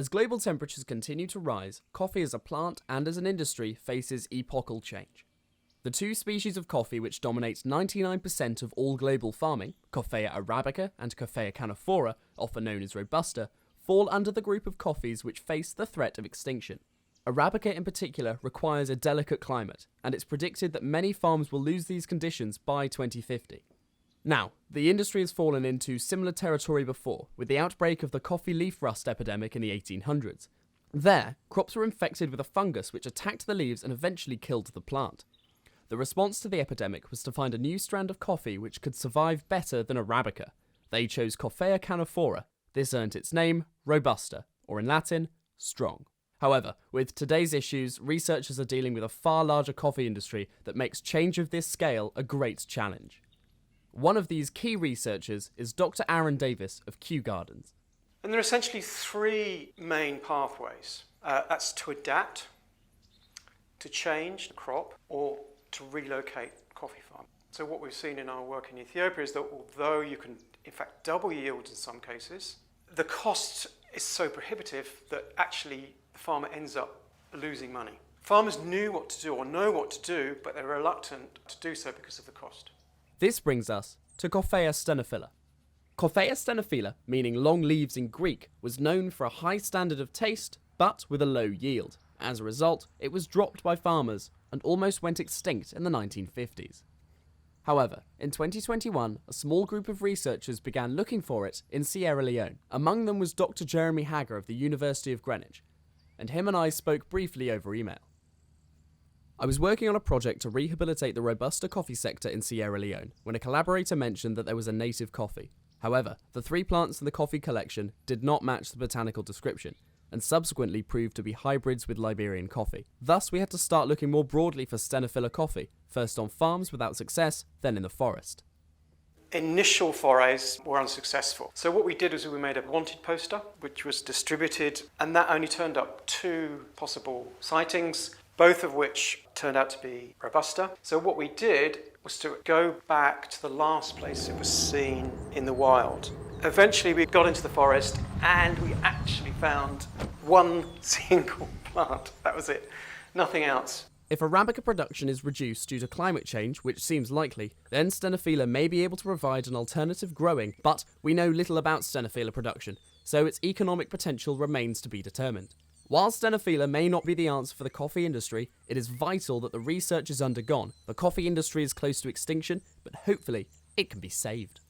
As global temperatures continue to rise, coffee as a plant and as an industry faces epochal change. The two species of coffee which dominate 99% of all global farming, Coffea arabica and Coffea canephora, often known as Robusta, fall under the group of coffees which face the threat of extinction. Arabica in particular requires a delicate climate, and it's predicted that many farms will lose these conditions by 2050. Now, the industry has fallen into similar territory before, with the outbreak of the coffee leaf rust epidemic in the 1800s. There, crops were infected with a fungus which attacked the leaves and eventually killed the plant. The response to the epidemic was to find a new strand of coffee which could survive better than Arabica. They chose Coffea canephora. This earned its name, Robusta, or in Latin, strong. However, with today's issues, researchers are dealing with a far larger coffee industry that makes change of this scale a great challenge. One of these key researchers is Dr. Aaron Davis of Kew Gardens. And there are essentially three main pathways. That's to adapt, to change the crop, or to relocate coffee farm. So what we've seen in our work in Ethiopia is that although you can in fact double yields in some cases, the cost is so prohibitive that actually the farmer ends up losing money. Farmers knew what to do or know what to do, but they're reluctant to do so because of the cost. This brings us to Coffea stenophylla. Coffea stenophylla, meaning long leaves in Greek, was known for a high standard of taste, but with a low yield. As a result, it was dropped by farmers and almost went extinct in the 1950s. However, in 2021, a small group of researchers began looking for it in Sierra Leone. Among them was Dr. Jeremy Hagger of the University of Greenwich, and him and I spoke briefly over email. I was working on a project to rehabilitate the Robusta coffee sector in Sierra Leone when a collaborator mentioned that there was a native coffee. However, the three plants in the coffee collection did not match the botanical description, and subsequently proved to be hybrids with Liberian coffee. Thus, we had to start looking more broadly for Stenophylla coffee, first on farms without success, then in the forest. Initial forays were unsuccessful. So what we did was we made a wanted poster, which was distributed, and that only turned up 2 possible sightings, both of which turned out to be Robusta. So what we did was to go back to the last place it was seen in the wild. Eventually we got into the forest and we actually found 1 single plant. That was it. Nothing else. If Arabica production is reduced due to climate change, which seems likely, then Stenophylla may be able to provide an alternative growing, but we know little about Stenophylla production, so its economic potential remains to be determined. While Stenophylla may not be the answer for the coffee industry, it is vital that the research is undergone. The coffee industry is close to extinction, but hopefully it can be saved.